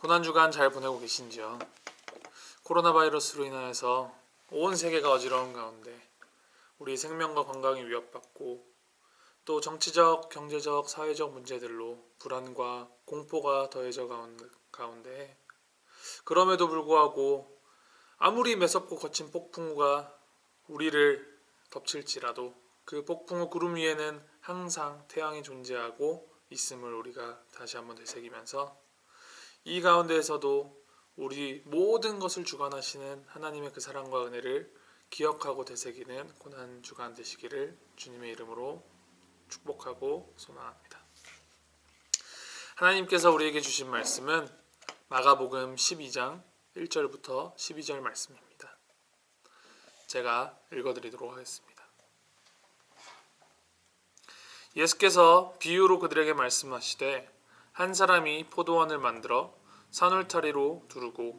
고난주간 잘 보내고 계신지요? 코로나 바이러스로 인하여서 온 세계가 어지러운 가운데 우리 생명과 건강이 위협받고 또 정치적, 경제적, 사회적 문제들로 불안과 공포가 더해져 가운데 그럼에도 불구하고 아무리 매섭고 거친 폭풍우가 우리를 덮칠지라도 그 폭풍우 구름 위에는 항상 태양이 존재하고 있음을 우리가 다시 한번 되새기면서 이 가운데에서도 우리 모든 것을 주관하시는 하나님의 그 사랑과 은혜를 기억하고 되새기는 고난주간 되시기를 주님의 이름으로 축복하고 소망합니다. 하나님께서 우리에게 주신 말씀은 마가복음 12장 1절부터 12절 말씀입니다. 제가 읽어드리도록 하겠습니다. 예수께서 비유로 그들에게 말씀하시되 한 사람이 포도원을 만들어 산울타리로 두르고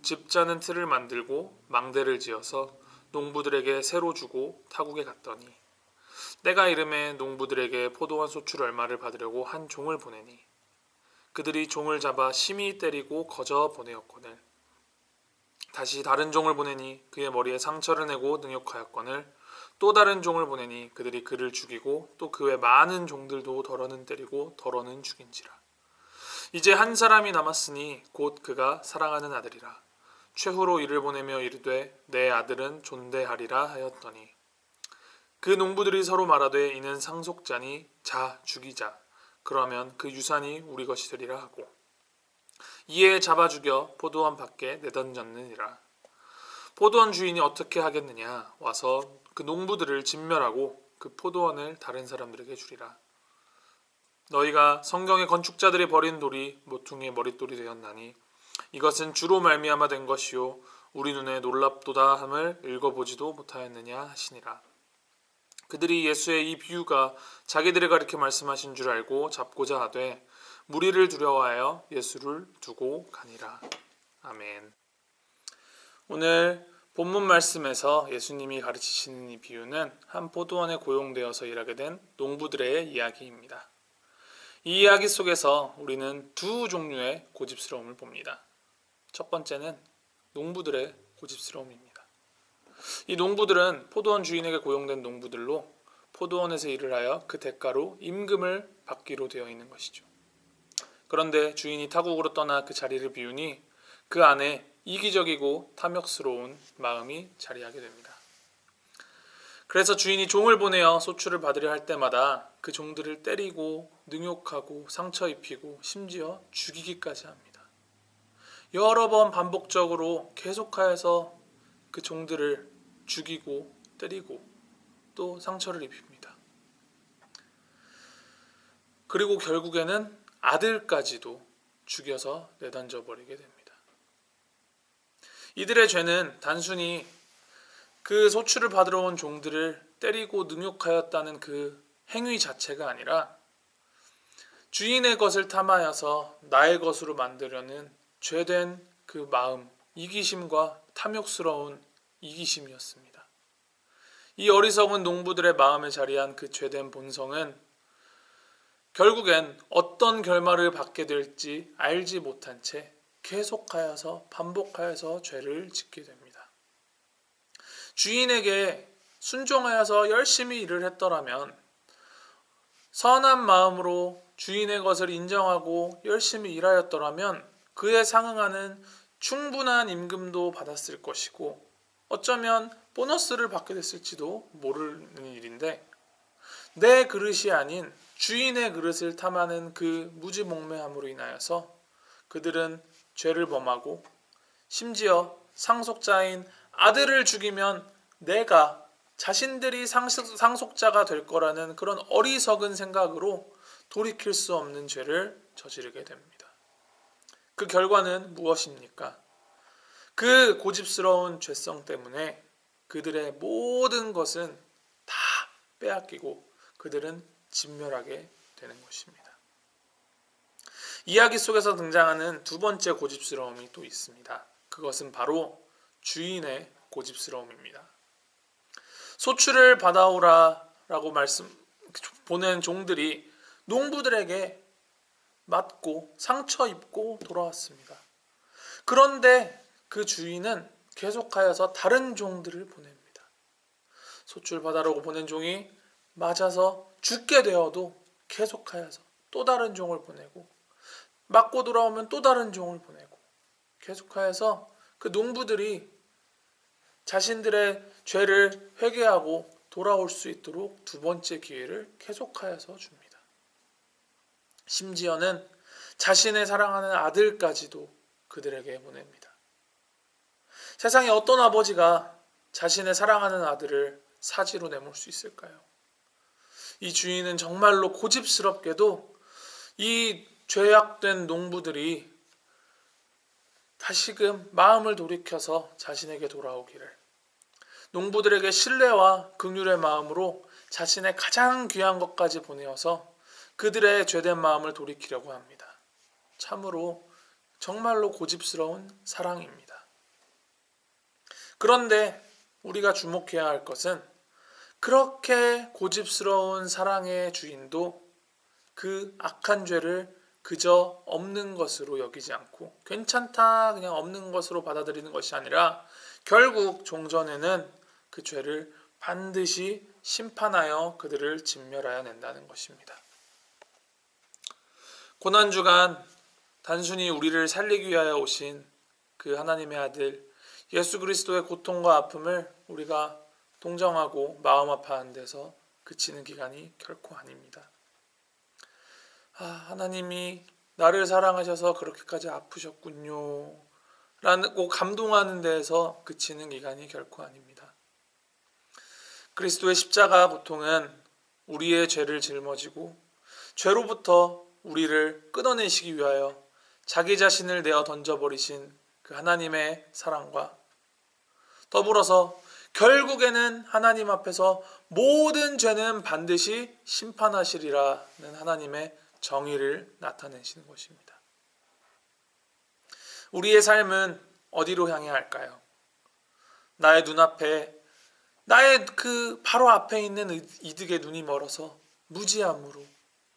집 짜는 틀을 만들고 망대를 지어서 농부들에게 새로 주고 타국에 갔더니 때가 이름에 농부들에게 포도원 소출 얼마를 받으려고 한 종을 보내니 그들이 종을 잡아 심히 때리고 거저 보내었거늘 다시 다른 종을 보내니 그의 머리에 상처를 내고 능욕하였거늘 또 다른 종을 보내니 그들이 그를 죽이고 또 그 외 많은 종들도 덜어는 때리고 덜어는 죽인지라. 이제 한 사람이 남았으니 곧 그가 사랑하는 아들이라. 최후로 이를 보내며 이르되 내 아들은 존대하리라 하였더니 그 농부들이 서로 말하되 이는 상속자니 자 죽이자. 그러면 그 유산이 우리 것이 되리라 하고 이에 잡아 죽여 포도원 밖에 내던졌느니라. 포도원 주인이 어떻게 하겠느냐. 와서 그 농부들을 진멸하고 그 포도원을 다른 사람들에게 주리라. 너희가 성경의 건축자들이 버린 돌이 모퉁이의 머릿돌이 되었나니 이것은 주로 말미암아 된 것이요 우리 눈에 놀랍도다 함을 읽어보지도 못하였느냐 하시니라. 그들이 예수의 이 비유가 자기들을 가리켜 말씀하신 줄 알고 잡고자 하되 무리를 두려워하여 예수를 두고 가니라. 아멘. 오늘 본문 말씀에서 예수님이 가르치시는 이 비유는 한 포도원에 고용되어서 일하게 된 농부들의 이야기입니다. 이 이야기 속에서 우리는 두 종류의 고집스러움을 봅니다. 첫 번째는 농부들의 고집스러움입니다. 이 농부들은 포도원 주인에게 고용된 농부들로 포도원에서 일을 하여 그 대가로 임금을 받기로 되어 있는 것이죠. 그런데 주인이 타국으로 떠나 그 자리를 비우니 그 안에 이기적이고 탐욕스러운 마음이 자리하게 됩니다. 그래서 주인이 종을 보내어 소출을 받으려 할 때마다 그 종들을 때리고 능욕하고 상처 입히고 심지어 죽이기까지 합니다. 여러 번 반복적으로 계속하여서 그 종들을 죽이고 때리고 또 상처를 입힙니다. 그리고 결국에는 아들까지도 죽여서 내던져 버리게 됩니다. 이들의 죄는 단순히 그 소출을 받으러 온 종들을 때리고 능욕하였다는 그 행위 자체가 아니라 주인의 것을 탐하여서 나의 것으로 만들려는 죄된 그 마음, 이기심과 탐욕스러운 이기심이었습니다. 이 어리석은 농부들의 마음에 자리한 그 죄된 본성은 결국엔 어떤 결말을 받게 될지 알지 못한 채 계속하여서 반복하여서 죄를 짓게 됩니다. 주인에게 순종하여서 열심히 일을 했더라면 선한 마음으로 주인의 것을 인정하고 열심히 일하였더라면 그에 상응하는 충분한 임금도 받았을 것이고 어쩌면 보너스를 받게 됐을지도 모르는 일인데 내 그릇이 아닌 주인의 그릇을 탐하는 그 무지몽매함으로 인하여서 그들은 죄를 범하고 심지어 상속자인 아들을 죽이면 내가 자신들이 상속자가 될 거라는 그런 어리석은 생각으로 돌이킬 수 없는 죄를 저지르게 됩니다. 그 결과는 무엇입니까? 그 고집스러운 죄성 때문에 그들의 모든 것은 다 빼앗기고 그들은 진멸하게 되는 것입니다. 이야기 속에서 등장하는 두 번째 고집스러움이 또 있습니다. 그것은 바로 주인의 고집스러움입니다. 소출을 받아오라라고 보낸 종들이 농부들에게 맞고 상처 입고 돌아왔습니다. 그런데 그 주인은 계속하여서 다른 종들을 보냅니다. 소출받아라고 보낸 종이 맞아서 죽게 되어도 계속하여서 또 다른 종을 보내고, 맞고 돌아오면 또 다른 종을 보내고, 계속하여서 그 농부들이 자신들의 죄를 회개하고 돌아올 수 있도록 두 번째 기회를 계속하여서 줍니다. 심지어는 자신의 사랑하는 아들까지도 그들에게 보냅니다. 세상에 어떤 아버지가 자신의 사랑하는 아들을 사지로 내몰 수 있을까요? 이 주인은 정말로 고집스럽게도 이 죄악된 농부들이 다시금 마음을 돌이켜서 자신에게 돌아오기를, 농부들에게 신뢰와 긍휼의 마음으로 자신의 가장 귀한 것까지 보내어서 그들의 죄된 마음을 돌이키려고 합니다. 참으로 정말로 고집스러운 사랑입니다. 그런데 우리가 주목해야 할 것은, 그렇게 고집스러운 사랑의 주인도 그 악한 죄를 그저 없는 것으로 여기지 않고 괜찮다 그냥 없는 것으로 받아들이는 것이 아니라 결국 종전에는 그 죄를 반드시 심판하여 그들을 진멸하여 낸다는 것입니다. 고난주간 단순히 우리를 살리기 위하여 오신 그 하나님의 아들 예수 그리스도의 고통과 아픔을 우리가 동정하고 마음 아파하는 데서 그치는 기간이 결코 아닙니다. 하나님이 나를 사랑하셔서 그렇게까지 아프셨군요 라고 감동하는 데에서 그치는 기간이 결코 아닙니다. 그리스도의 십자가 고통은 우리의 죄를 짊어지고 죄로부터 우리를 끊어내시기 위하여 자기 자신을 내어 던져버리신 그 하나님의 사랑과 더불어서 결국에는 하나님 앞에서 모든 죄는 반드시 심판하시리라는 하나님의 정의를 나타내시는 것입니다. 우리의 삶은 어디로 향해야 할까요? 나의 눈앞에, 나의 그 바로 앞에 있는 이득에 눈이 멀어서 무지함으로,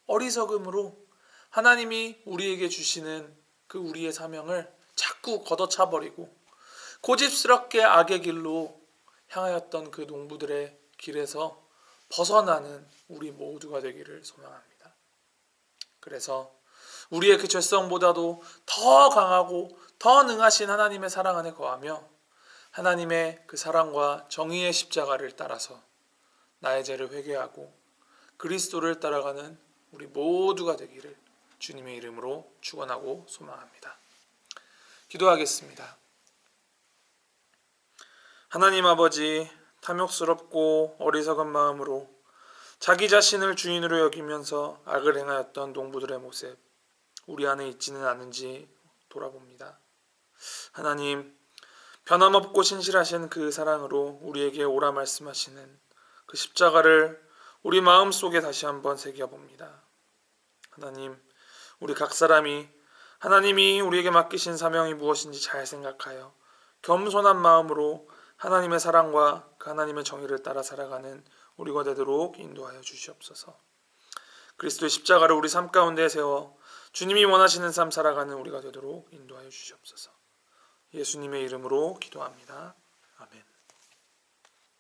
어리석음으로 하나님이 우리에게 주시는 그 우리의 사명을 자꾸 걷어차버리고 고집스럽게 악의 길로 향하였던 그 농부들의 길에서 벗어나는 우리 모두가 되기를 소망합니다. 그래서 우리의 그 죄성보다도 더 강하고 더 능하신 하나님의 사랑 안에 거하며 하나님의 그 사랑과 정의의 십자가를 따라서 나의 죄를 회개하고 그리스도를 따라가는 우리 모두가 되기를 주님의 이름으로 축원하고 소망합니다. 기도하겠습니다. 하나님 아버지, 탐욕스럽고 어리석은 마음으로 자기 자신을 주인으로 여기면서 악을 행하였던 농부들의 모습, 우리 안에 있지는 않은지 돌아봅니다. 하나님, 변함없고 신실하신 그 사랑으로 우리에게 오라 말씀하시는 그 십자가를 우리 마음속에 다시 한번 새겨봅니다. 하나님, 우리 각 사람이 하나님이 우리에게 맡기신 사명이 무엇인지 잘 생각하여 겸손한 마음으로 하나님의 사랑과 그 하나님의 정의를 따라 살아가는 우리가 되도록 인도하여 주시옵소서. 그리스도의 십자가를 우리 삶 가운데 세워 주님이 원하시는 삶 살아가는 우리가 되도록 인도하여 주시옵소서. 예수님의 이름으로 기도합니다. 아멘.